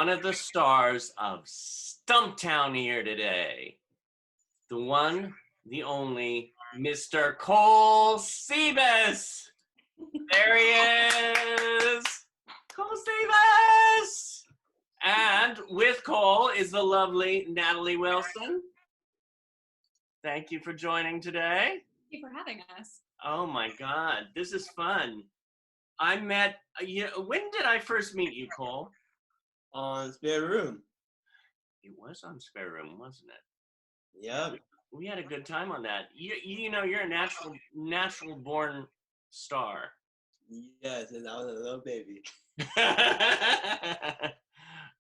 one of the stars of Stumptown here today. The one, the only, Mr. Cole Sibus. There he is. Cole Sibus. And with Cole is the lovely Natalie Wilson. Thank you for joining today. Thank you for having us. Oh my God, this is fun. I met, when did I first meet you, Cole? On Spare Room. It was on Spare Room, wasn't it? Yep. We had a good time on that. You know, you're a natural born star. Yes, and I was a little baby.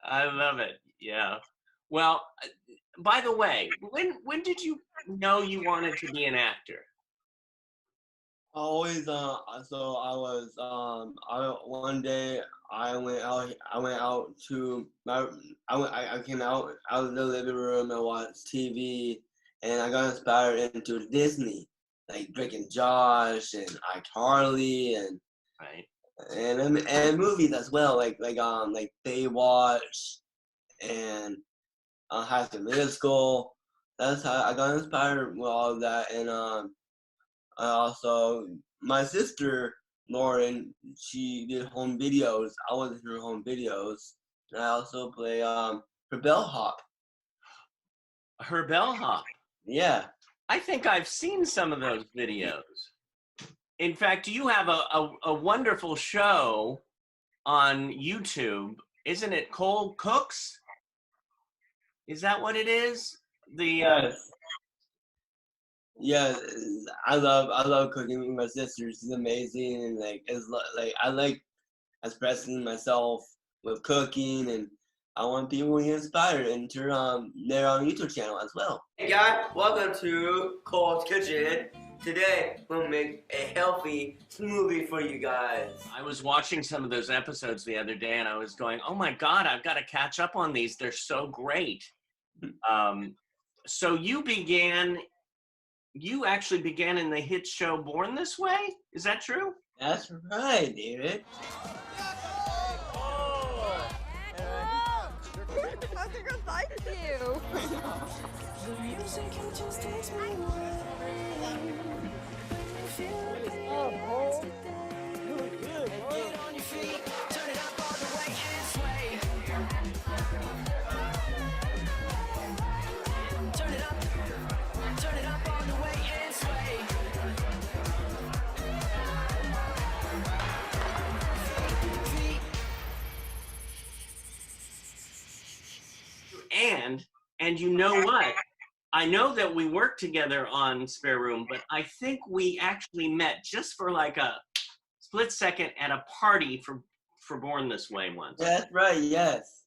I love it. Yeah. Well, by the way, when did you know you wanted to be an actor? Always, one day I came out of the living room and watched TV, and I got inspired into Disney, like Drake and Josh and iCarly and Right. and movies as well, like Baywatch and High School Musical. That's how I got inspired with all of that, and I also, my sister Lauren, she did home videos. I was in her home videos, and I also play her bellhop. Her bellhop. Yeah. I think I've seen some of those videos. In fact, you have a wonderful show on YouTube, isn't it? Cole Cooks? Is that what it is? Yes. Yeah, I love cooking with my sister. She's amazing, and I like expressing myself with cooking, and I want people to get inspired and turn their own YouTube channel as well. Hey guys, welcome to Cole's Kitchen. Today we'll make a healthy smoothie for you guys. I was watching some of those episodes the other day, and I was going, "Oh my God, I've got to catch up on these. They're so great." So you actually began in the hit show Born This Way? Is that true? That's right, David. I think I like you. And you know what? I know that we worked together on Spare Room, but I think we actually met just for like a split second at a party for Born This Way once. That's right, yes.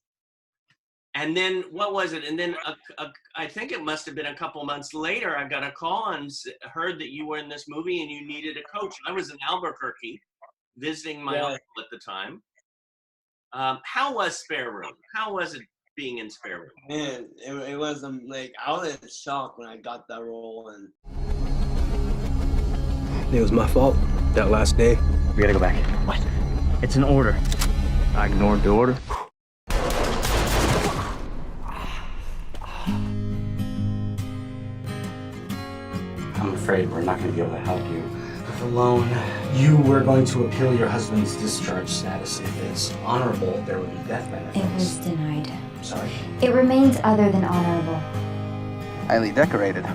And then, what was it? And then I think it must have been a couple months later, I got a call and heard that you were in this movie and you needed a coach. I was in Albuquerque visiting my uncle at the time. How was Spare Room? How was it being in Spare Room? Man, it was like, I was in shock when I got that role, and it was my fault that last day. We gotta go back. What? It's an order. I ignored the order. I'm afraid we're not gonna be able to help you. If alone, you were going to appeal your husband's discharge status. If it's honorable, there would be death benefits. It was denied. Sorry? It remains other than honorable. Highly decorated.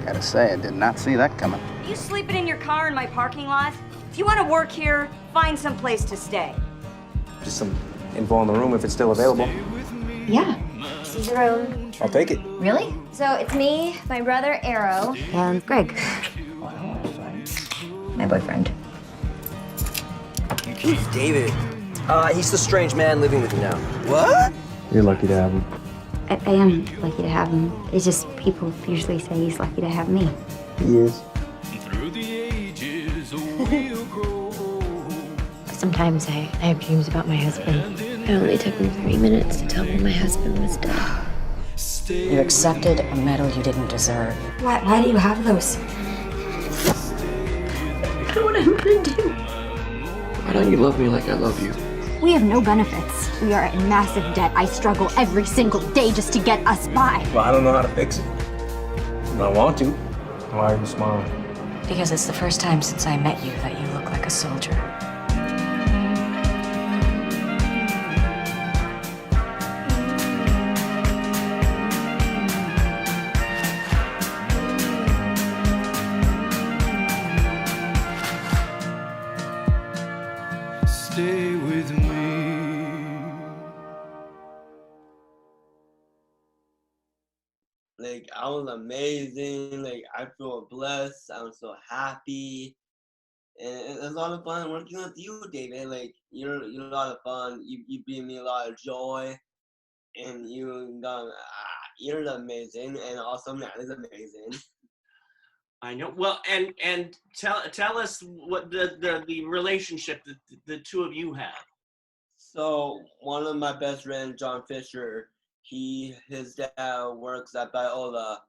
Gotta say, I did not see that coming. You sleeping in your car in my parking lot? If you want to work here, find some place to stay. Just some info on the room if it's still available. Yeah. This is your room. I'll take it. Really? So it's me, my brother Arrow, and Greg. My boyfriend. Who's David? He's the strange man living with you now. What? You're lucky to have him. I am lucky to have him. It's just people usually say he's lucky to have me. He is. Sometimes I have dreams about my husband. It only took me 3 minutes to tell me my husband was dead. You accepted a medal you didn't deserve. Why do you have those? I don't know what I'm gonna do. Why don't you love me like I love you? We have no benefits. We are in massive debt. I struggle every single day just to get us by. Well, I don't know how to fix it. And I want to. Why are you smiling? Because it's the first time since I met you that you look like a soldier. Stay with me. Like, I was amazing. Like, I feel blessed. I'm so happy. And it's a lot of fun working with you, David. Like, you're a lot of fun. You bring me a lot of joy. And you're amazing. And also, Natalie's amazing. I know. Well, and tell us what the relationship that the two of you have. So, one of my best friends, John Fisher, his dad works at Biola,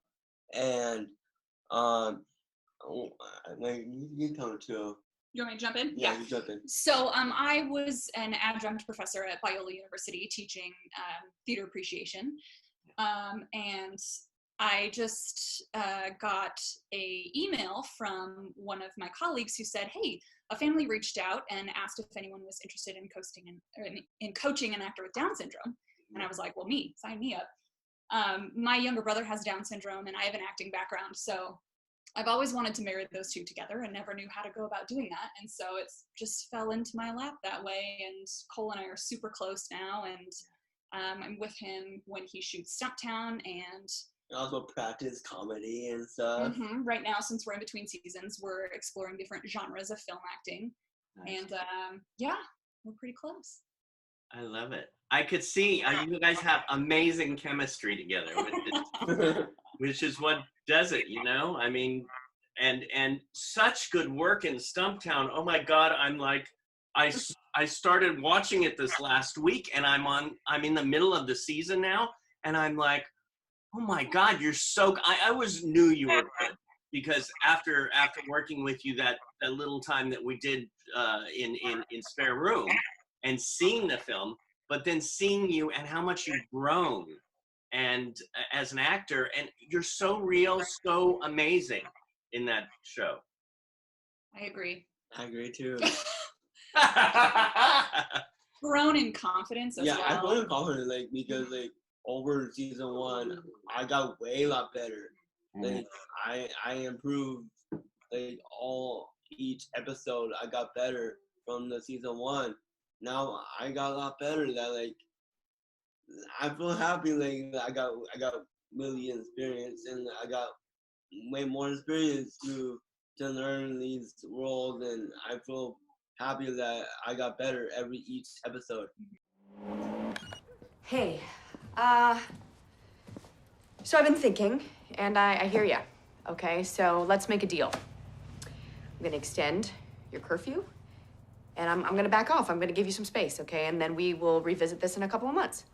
and like you come too. You want me to jump in? Yeah, you jump in. So I was an adjunct professor at Biola University teaching theater appreciation, and I just got a email from one of my colleagues who said, "Hey, a family reached out and asked if anyone was interested in coaching an actor with Down syndrome." And I was like, "Well, sign me up." My younger brother has Down syndrome, and I have an acting background, so I've always wanted to marry those two together and never knew how to go about doing that. And so it just fell into my lap that way. And Cole and I are super close now, and I'm with him when he shoots Stumptown and also practice comedy and stuff. Right now, since we're in between seasons, we're exploring different genres of film acting. Nice. And yeah, we're pretty close. I love it. I could see you guys have amazing chemistry together, which is what does it, you know? I mean, and such good work in Stumptown. Oh my God, I'm like, I started watching it this last week, and I'm in the middle of the season now, and I'm like, oh my God, you're so. I always knew you were good because after working with you that little time that we did in Spare Room, and seeing the film, but then seeing you and how much you've grown and as an actor, and you're so real, so amazing in that show. I agree. I agree too. Grown in confidence as well. Yeah, I've grown in confidence, like, because like over season 1, I got way a lot better. Like I improved like each episode. I got better from the season 1. Now I got a lot better. That like I feel happy. Like I got really experience, and I got way more experience to learn these roles, and I feel happy that I got better each episode. Hey, so I've been thinking, and I hear ya. Okay, so let's make a deal. I'm gonna extend your curfew, and I'm gonna back off. I'm gonna give you some space, okay? And then we will revisit this in a couple of months.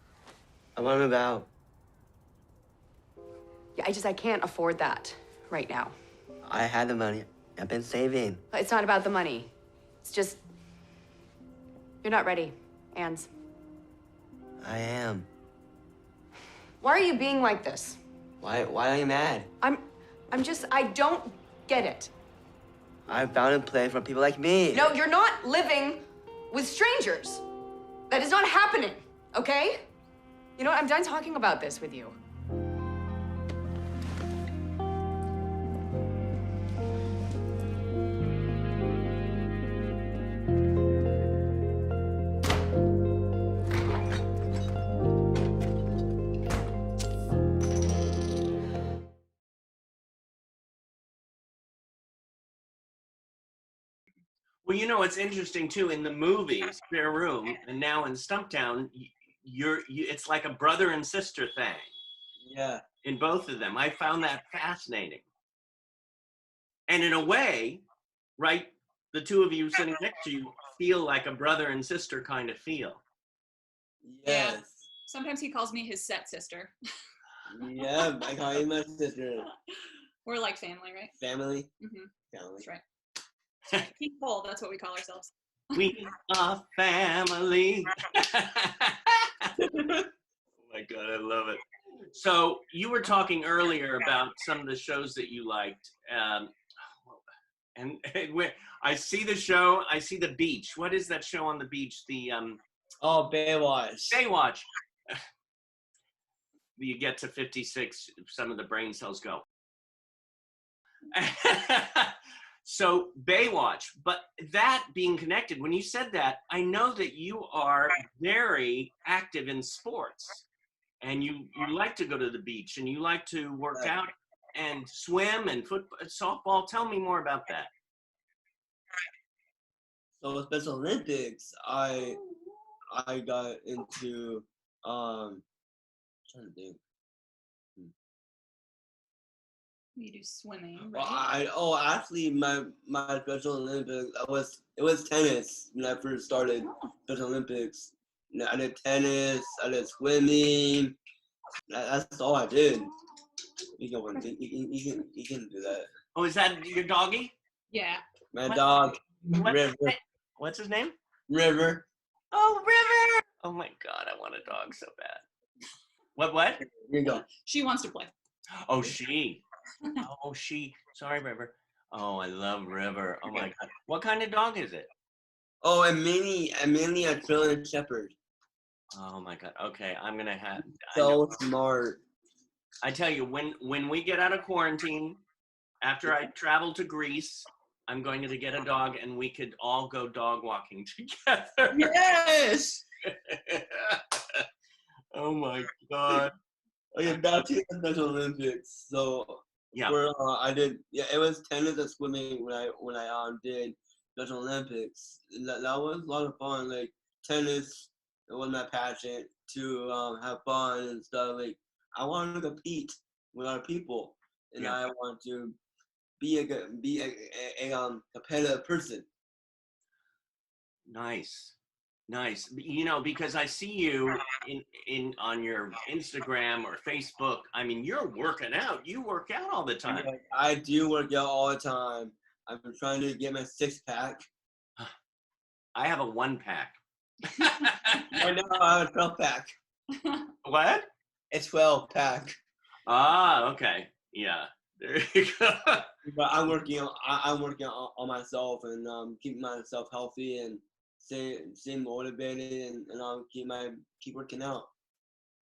I want to move out. Yeah, I can't afford that right now. I had the money. I've been saving. It's not about the money. It's just, you're not ready, Ans. I am. Why are you being like this? Why are you mad? I don't get it. I found a place for people like me. No, you're not living with strangers. That is not happening, okay? You know what? I'm done talking about this with you. Well, you know, it's interesting too, in the movie Spare Room and now in Stumptown, it's like a brother and sister thing. Yeah. In both of them. I found that fascinating. And in a way, right, the two of you sitting next to you feel like a brother and sister kind of feel. Yes. Yeah. Sometimes he calls me his set sister. Yeah, I call you my sister. We're like family, right? Family? Mm-hmm. Family. That's right. Keep Cole, that's what we call ourselves. We are family. Oh my God, I love it. So you were talking earlier about some of the shows that you liked. And I see the show, I see the beach. What is that show on the beach? The Oh, Baywatch. Baywatch. You get to 56, some of the brain cells go. So Baywatch, but that being connected, when you said that, I know that you are very active in sports, and you like to go to the beach, and you like to work out and swim and football, softball. Tell me more about that. So Special Olympics, I got into trying to think. You do swimming, Well, right? actually my Special Olympics it was tennis when I first started Special Olympics. You know, I did tennis, I did swimming. That's all I did. You can do that. Oh, is that your doggy? Yeah. My dog, River. What's his name? River. Oh, River! Oh my God, I want a dog so bad. What? Here you go. She wants to play. Oh, she. Oh, she. Sorry, River. Oh, I love River. Oh my God. What kind of dog is it? Oh, and mainly a German Shepherd. Oh my God. Okay, I'm gonna have. So smart. I tell you, when we get out of quarantine, after I travel to Greece, I'm going to get a dog, and we could all go dog walking together. Yes. Oh my God. Okay, back to the Special Olympics. So yeah, where I did, it was tennis and swimming when I did Special Olympics. That was a lot of fun. Like tennis, it was my passion to have fun and stuff. Like I wanted to compete with other people, and I want to be a competitive person. Nice. You know, because I see you in on your Instagram or Facebook. I mean, you're working out. You work out all the time. Yeah, I do work out all the time. I've been trying to get my 6-pack. I have a 1-pack. Right now I have a 12-pack. What? A 12-pack. Ah, okay. Yeah. There you go. But I'm working on myself and keeping myself healthy and stay motivated and keep working out.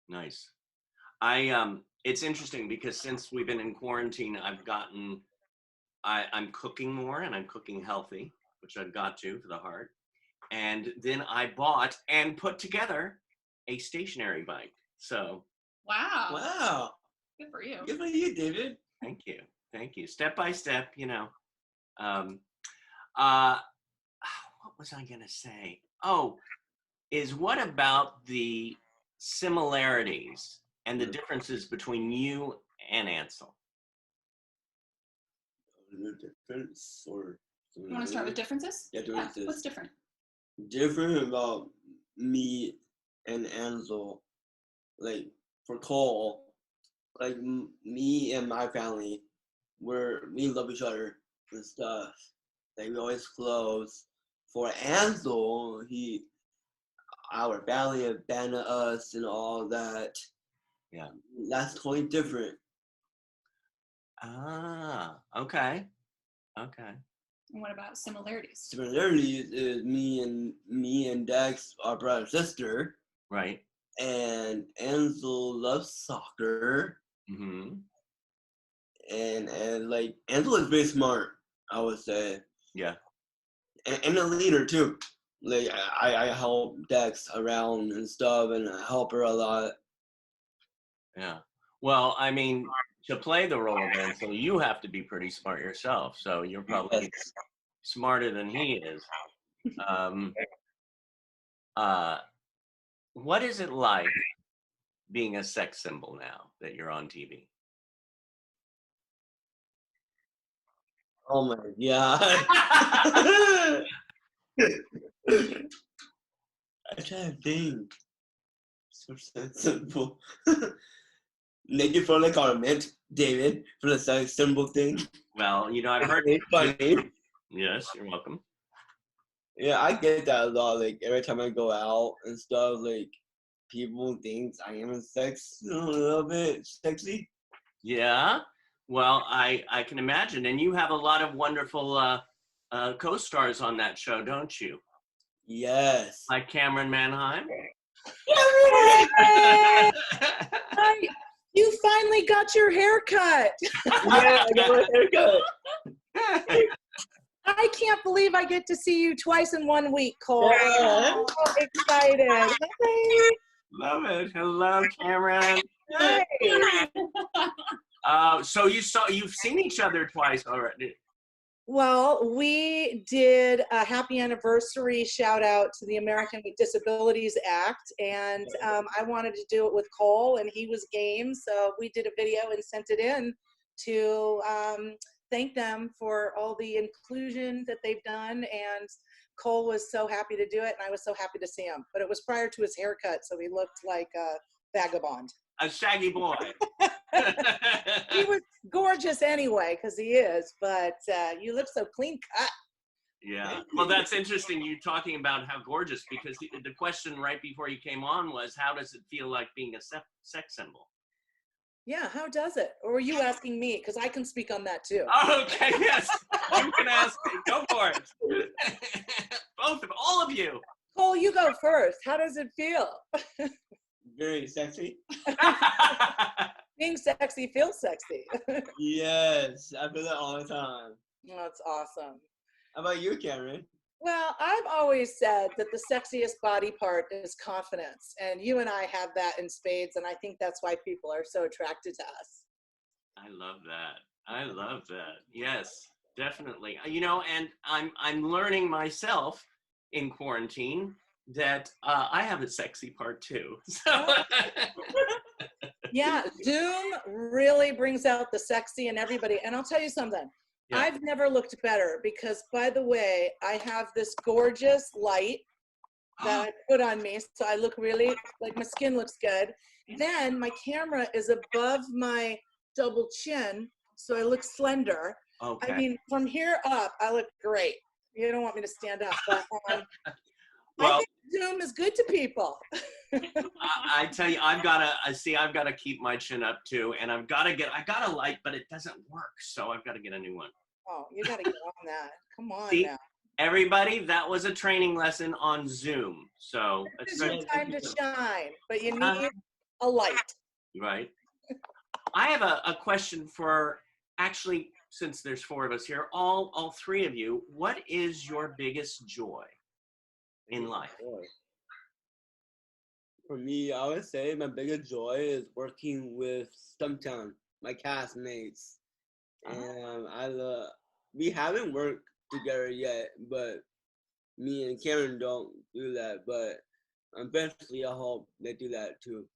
Nice. It's interesting because since we've been in quarantine, I'm cooking more and I'm cooking healthy, which I've got to for the heart. And then I bought and put together a stationary bike. So. Wow. Good for you. Good for you, David. Thank you. Step by step, you know. What was I gonna say? Oh, what about the similarities and the differences between you and Ansel? Difference or you want to start with differences? Yeah, differences. What's different? Different about me and Ansel, like for Cole, like me and my family, we love each other and stuff. Like we always close. For Ansel, our family abandoned us and all that. Yeah. That's totally different. Ah, okay. And what about similarities? Similarities is me and Dex, our brother and sister. Right. And Ansel loves soccer. Mm-hmm. And like Ansel is very smart, I would say. Yeah. And a leader too. Like I help Dex around and stuff, and I help her a lot. Yeah. Well, I mean, to play the role of Ansel, you have to be pretty smart yourself. So you're probably smarter than he is. What is it like being a sex symbol now that you're on TV? Oh my God. I try to think. So simple. Thank you for the compliment, David, for the sex symbol thing. Well, you know, I've heard it's funny. Yes, you're welcome. Yeah, I get that a lot. Like every time I go out and stuff, like people think I am a little bit sexy. Yeah. Well, I can imagine, and you have a lot of wonderful co-stars on that show, don't you? Yes. Like Cameron Manheim. Hi. You finally got your haircut. Yeah, I got my haircut. I can't believe I get to see you twice in 1 week, Cole. Yeah. I'm so excited. Hi. Love it. Hello, Cameron. Hi. So you've seen each other twice already. Well, we did a happy anniversary shout out to the American with Disabilities Act, and I wanted to do it with Cole, and he was game, so we did a video and sent it in to thank them for all the inclusion that they've done, and Cole was so happy to do it, and I was so happy to see him. But it was prior to his haircut, so he looked like a vagabond. A shaggy boy. He was gorgeous anyway, because he is, but you look so clean cut. Yeah. Well, that's interesting you talking about how gorgeous, because the question right before you came on was, how does it feel like being a sex symbol? Yeah, how does it? Or are you asking me? Because I can speak on that too. Okay, yes. You can ask me. Go for it. All of you. Cole, you go first. How does it feel? Very sexy. Being sexy feels sexy. Yes, I feel that all the time. That's awesome. How about you, Cameron? Well, I've always said that the sexiest body part is confidence, and you and I have that in spades, and I think that's why people are so attracted to us. I love that. I love that. Yes, definitely. You know, and I'm learning myself in quarantine that I have a sexy part too. So. Yeah, Zoom really brings out the sexy in everybody. And I'll tell you something. Yeah. I've never looked better because, by the way, I have this gorgeous light that I put on me. So I look really, like my skin looks good. Then my camera is above my double chin, so I look slender. Okay. I mean, from here up, I look great. You don't want me to stand up, but well, I think Zoom is good to people. I tell you, I've got to keep my chin up too, and I got a light, but it doesn't work, so I've got to get a new one. Oh, you got to get on that. Come on. See, now. Everybody, that was a training lesson on Zoom. So it's your time to shine, but you need a light. Right. I have a question for, actually, since there's 4 of us here, all 3 of you. What is your biggest joy in life? For me, I would say my biggest joy is working with Stumptown, my castmates. And we haven't worked together yet, but me and Karen don't do that, but eventually I hope they do that too.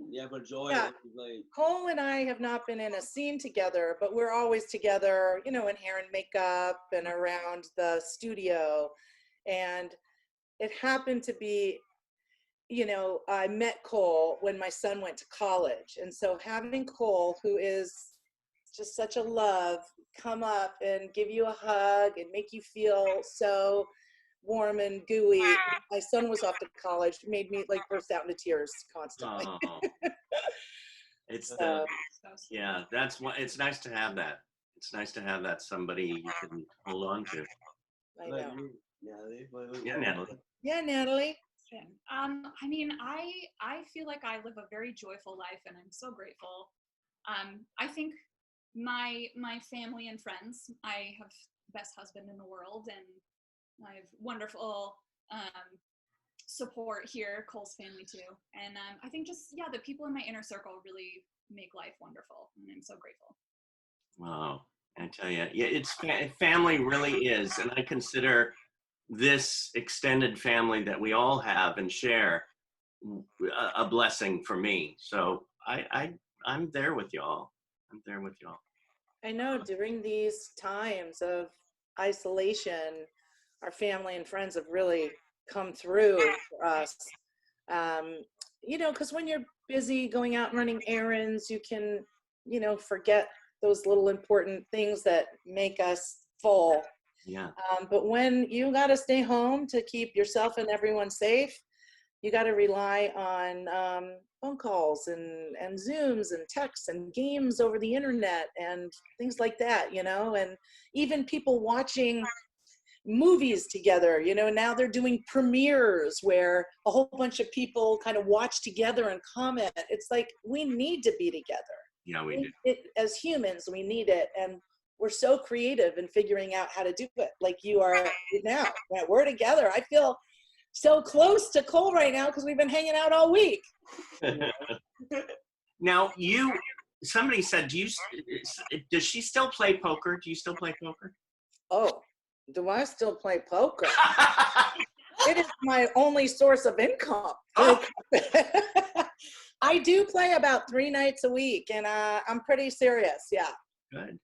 Yeah, but joy is like... Cole and I have not been in a scene together, but we're always together, you know, in hair and makeup and around the studio. And it happened to be, you know, I met Cole when my son went to college. And so having Cole, who is just such a love, come up and give you a hug and make you feel so warm and gooey. My son was off to college, made me like burst out into tears constantly. Oh. Yeah, that's what, it's nice to have that. It's nice to have that somebody you can hold on to. I know. Yeah, Natalie. Yeah, Natalie. I mean, I feel like I live a very joyful life, and I'm so grateful. I think my family and friends, I have the best husband in the world, and I have wonderful support here, Cole's family too. And I think just, yeah, the people in my inner circle really make life wonderful, and I'm so grateful. Wow, I tell you, yeah, it's family really is, and I consider this extended family that we all have and share a blessing for me. So I'm there with y'all. I'm there with y'all. I know during these times of isolation, our family and friends have really come through for us. You know, because when you're busy going out and running errands, you can, you know, forget those little important things that make us full. Yeah. But when you got to stay home to keep yourself and everyone safe, you got to rely on phone calls and Zooms and texts and games over the internet and things like that, you know, and even people watching movies together, you know. Now they're doing premieres where a whole bunch of people kind of watch together and comment. It's like, we need to be together. Yeah, we do. As humans, we need it. And we're so creative in figuring out how to do it. Like you are now. We're together. I feel so close to Cole right now because we've been hanging out all week. Now, somebody said, does she still play poker? Do you still play poker? Oh, do I still play poker? It is my only source of income. Oh. I do play about 3 nights a week, and I'm pretty serious. Yeah. Good.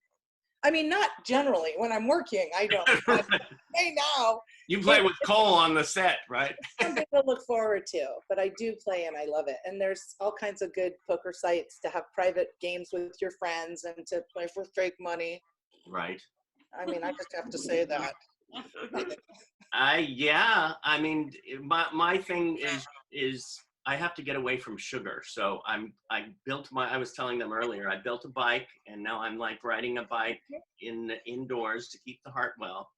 I mean, not generally. When I'm working, I don't. Hey, now. You play with Cole on the set, right? Something to look forward to, but I do play and I love it. And there's all kinds of good poker sites to have private games with your friends and to play for fake money. Right. I mean, I just have to say that. Yeah. I mean, my thing is I have to get away from sugar. So I was telling them earlier, I built a bike and now I'm like riding a bike indoors to keep the heart well.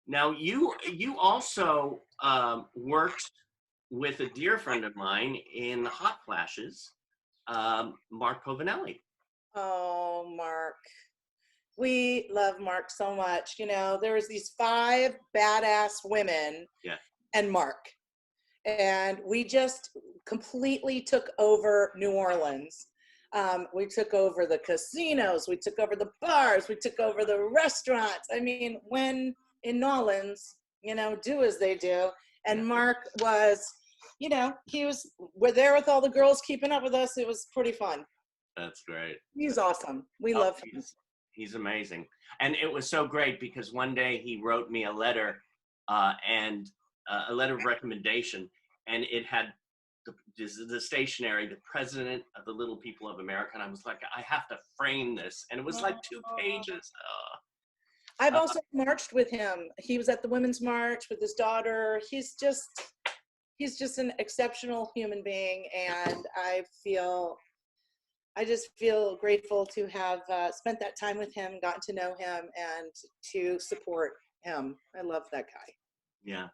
Now you also worked with a dear friend of mine in Hot Flashes, Mark Povinelli. Oh, Mark. We love Mark so much. You know, there was these 5 badass women and Mark. And we just completely took over New Orleans. We took over the casinos. We took over the bars. We took over the restaurants. I mean, when in Nolans, you know, do as they do. And Mark was, you know, we're there with all the girls keeping up with us. It was pretty fun. That's great. He's awesome. We love him. He's amazing. And it was so great because one day he wrote me a letter and a letter of recommendation, and it had the stationery, the president of the Little People of America. And I was like, I have to frame this. And it was like 2 pages. I've also marched with him. He was at the Women's March with his daughter. He's just an exceptional human being. And I just feel grateful to have spent that time with him, gotten to know him, and to support him. I love that guy. Yeah.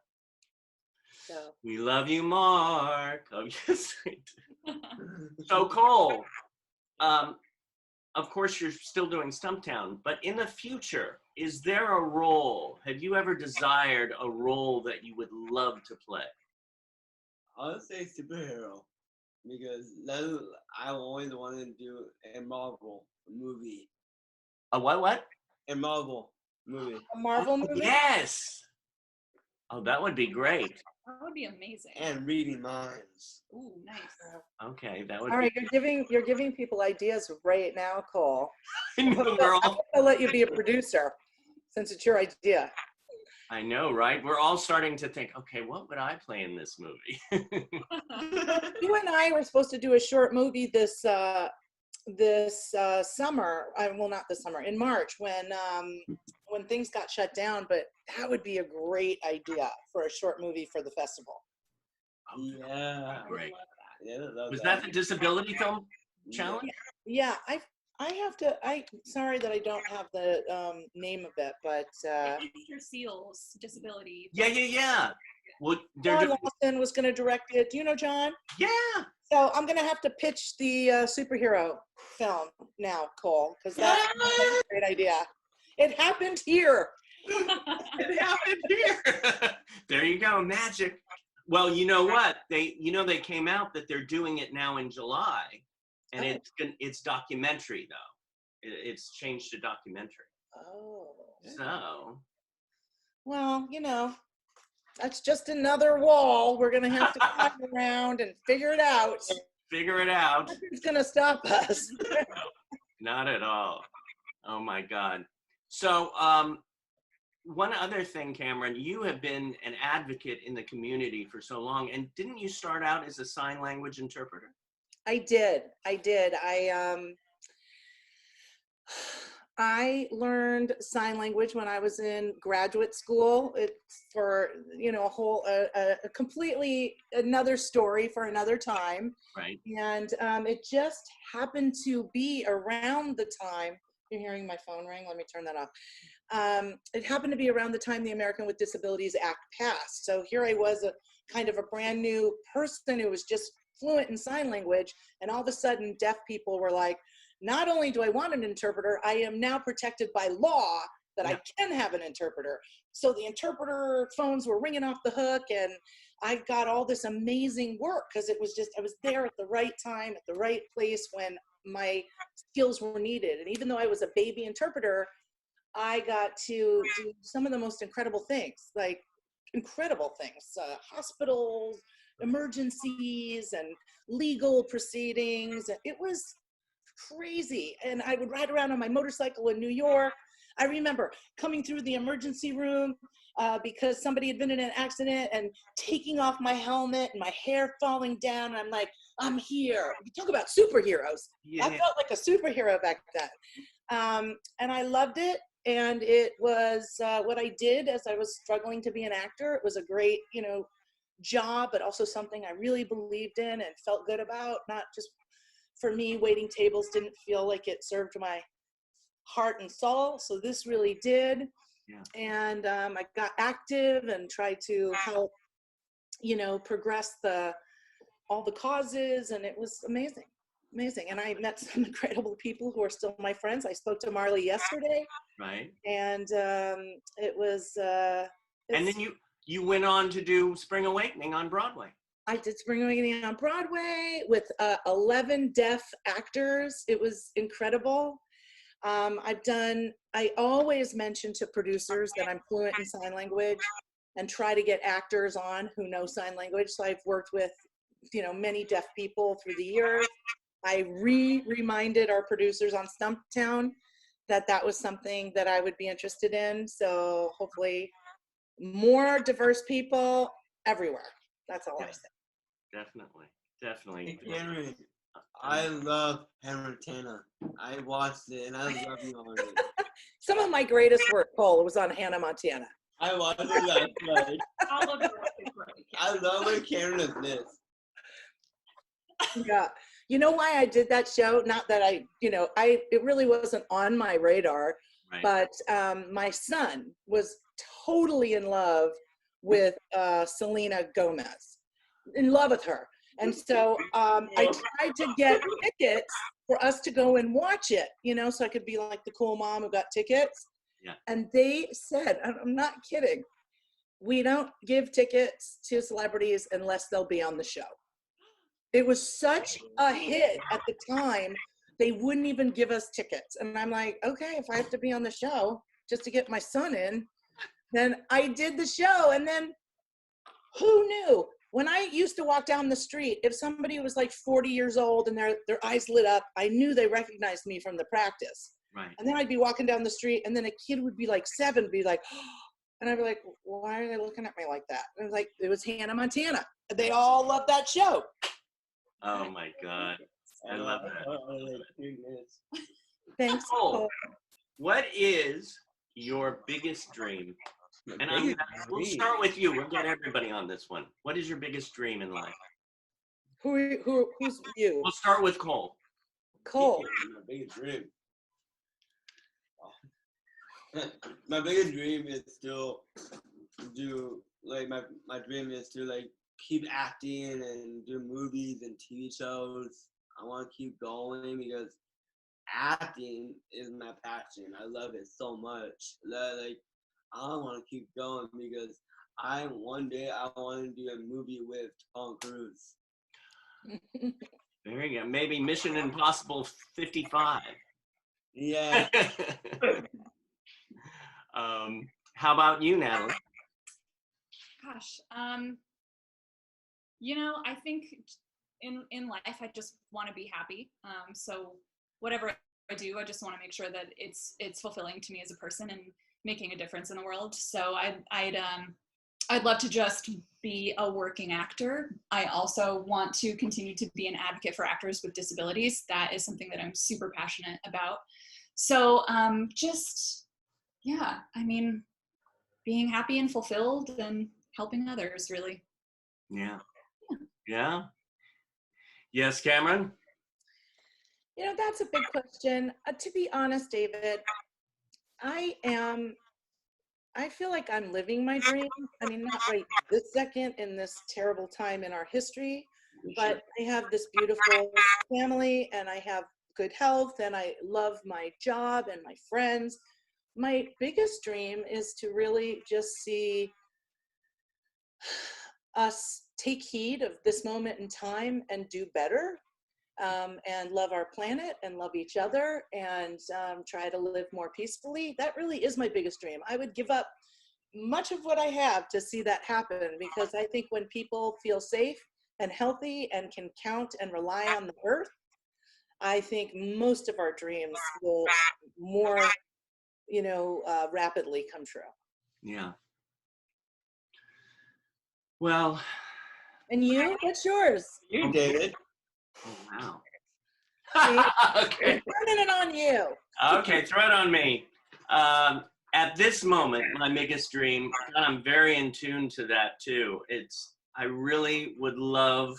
So. We love you, Mark. Oh, yes, we do. So, Cole, of course, you're still doing Stumptown, but in the future, is there a role? Have you ever desired a role that you would love to play? I would say superhero, because I always wanted to do a Marvel movie. A what? A Marvel movie. A Marvel movie? Yes. Oh, that would be great. That would be amazing. And reading minds. Ooh, nice. Okay, that would. All right, you're giving people ideas right now, Cole. I know, I'll let you be a producer, since it's your idea. I know, right? We're all starting to think, okay, what would I play in this movie? You and I were supposed to do a short movie this summer. Well, not this summer, in March when things got shut down. But that would be a great idea for a short movie for the festival. Yeah, great. Yeah, Was that the Disability Film Challenge? Yeah, sorry that I don't have the name of it, but Mr. Seal's Disability. Yeah. Well, John Lawson was going to direct it. Do you know John? Yeah. So I'm going to have to pitch the superhero film now, Cole, because that's a great idea. It happened here. It happened here. There you go, magic. Well, you know what? They came out that they're doing it now in July, and it's documentary though. It's changed to documentary. Oh. So. Well, you know, that's just another wall we're gonna have to climb around and figure it out. Nothing's gonna stop us. Not at all. Oh my God. So, one other thing, Cameron, you have been an advocate in the community for so long, and didn't you start out as a sign language interpreter? I did. I learned sign language when I was in graduate school. It's for, you know, a completely another story for another time. Right. And it just happened to be around the time, you're hearing my phone ring, let me turn that off. It happened to be around the time the American with Disabilities Act passed. So here I was, a kind of a brand new person who was just fluent in sign language, and all of a sudden deaf people were like, not only do I want an interpreter, I am now protected by law that I can have an interpreter. So the interpreter phones were ringing off the hook, and I got all this amazing work because it was just, I was there at the right time, at the right place when my skills were needed. And even though I was a baby interpreter, I got to do some of the most incredible things, like incredible things, hospitals, emergencies, and legal proceedings. It was crazy. And I would ride around on my motorcycle in New York. I remember coming through the emergency room because somebody had been in an accident, and taking off my helmet and my hair falling down. And I'm like, I'm here. You talk about superheroes. Yeah. I felt like a superhero back then. And I loved it. And it was what I did as I was struggling to be an actor. It was a great, you know, job, but also something I really believed in and felt good about. Not just for me, waiting tables didn't feel like it served my heart and soul. So this really did. Yeah. And I got active and tried to help, you know, progress all the causes, and it was amazing. Amazing. And I met some incredible people who are still my friends. I spoke to Marley yesterday. Right. And it was. And then you went on to do Spring Awakening on Broadway. I did Spring Awakening on Broadway with 11 deaf actors. It was incredible. I always mention to producers that I'm fluent in sign language and try to get actors on who know sign language. So I've worked with, you know, many deaf people through the years. I reminded our producers on Stumptown that was something that I would be interested in. So hopefully more diverse people everywhere. That's all I say. Definitely. Henry, I love Hannah Montana. I watched it and I love you on it. Some of my greatest work, Cole, was on Hannah Montana. I watched it last night. I love when Karen is this. Yeah. You know why I did that show? Not that it really wasn't on my radar, right. But my son was totally in love with Selena Gomez, in love with her. And so I tried to get tickets for us to go and watch it, you know, so I could be like the cool mom who got tickets. Yeah. And they said, I'm not kidding, we don't give tickets to celebrities unless they'll be on the show. It was such a hit at the time, they wouldn't even give us tickets. And I'm like, okay, if I have to be on the show just to get my son in, then I did the show. And then who knew? When I used to walk down the street, if somebody was like 40 years old and their eyes lit up, I knew they recognized me from the practice. Right. And then I'd be walking down the street, and then a kid would be like 7, be like, oh, and I'd be like, why are they looking at me like that? And I was like, it was Hannah Montana. They all love that show. Oh my God. I love that. Thanks. Cole, what is your biggest dream? And we'll start with you. We'll get everybody on this one. What is your biggest dream in life? Who's you? We'll start with Cole. Cole. My biggest dream. My biggest dream is still do like my dream is to like keep acting and do movies and TV shows. I want to keep going because acting is my passion. I love it so much. Like I want to keep going because one day I want to do a movie with Tom Cruise. There you go. Maybe Mission Impossible 55. Yeah. How about you, Natalie? Gosh, you know, I think in life I just want to be happy. So whatever I do, I just want to make sure that it's fulfilling to me as a person and making a difference in the world. So I'd love to just be a working actor. I also want to continue to be an advocate for actors with disabilities. That is something that I'm super passionate about. So just, yeah, I mean, being happy and fulfilled and helping others, really. Yeah. Yeah. Yes, Cameron? You know, that's a big question. To be honest, David, I feel like I'm living my dream. I mean, not right this second in this terrible time in our history, but I have this beautiful family and I have good health and I love my job and my friends. My biggest dream is to really just see us take heed of this moment in time and do better, and love our planet and love each other, and try to live more peacefully. That really is my biggest dream. I would give up much of what I have to see that happen, because I think when people feel safe and healthy and can count and rely on the earth, I think most of our dreams will more, rapidly come true. Yeah. Well. And you, what's yours? You, David. Oh, wow. See, okay. I'm turning it on you. Okay, throw it on me. At this moment, my biggest dream, and I'm very in tune to that too, I really would love,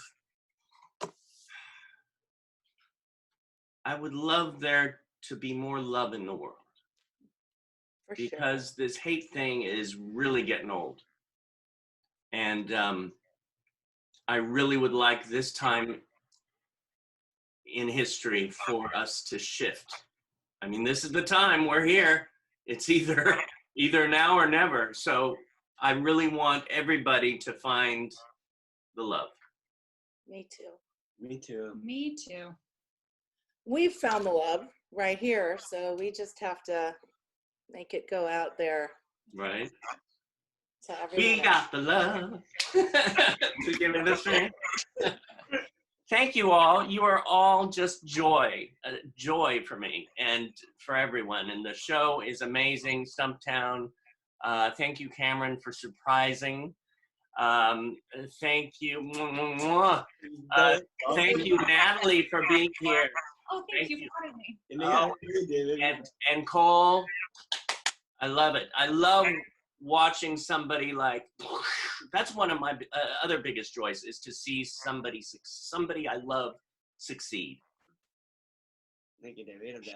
there to be more love in the world. For because this hate thing is really getting old. And I really would like this time in history for us to shift. I mean, this is the time, we're here. It's either now or never. So I really want everybody to find the love. Me too. Me too. Me too. We've found the love right here, so we just have to make it go out there. Right. So everyone We got the love to give it a strength. Thank you all. You are all just joy for me and for everyone. And the show is amazing, Stumptown. Thank you, Cameron, for surprising. Thank you. Thank you, Natalie, for being here. Oh, thank you for having me. And Cole, I love it. I love watching somebody like, that's one of my other biggest joys, is to see somebody I love succeed. Thank you, David.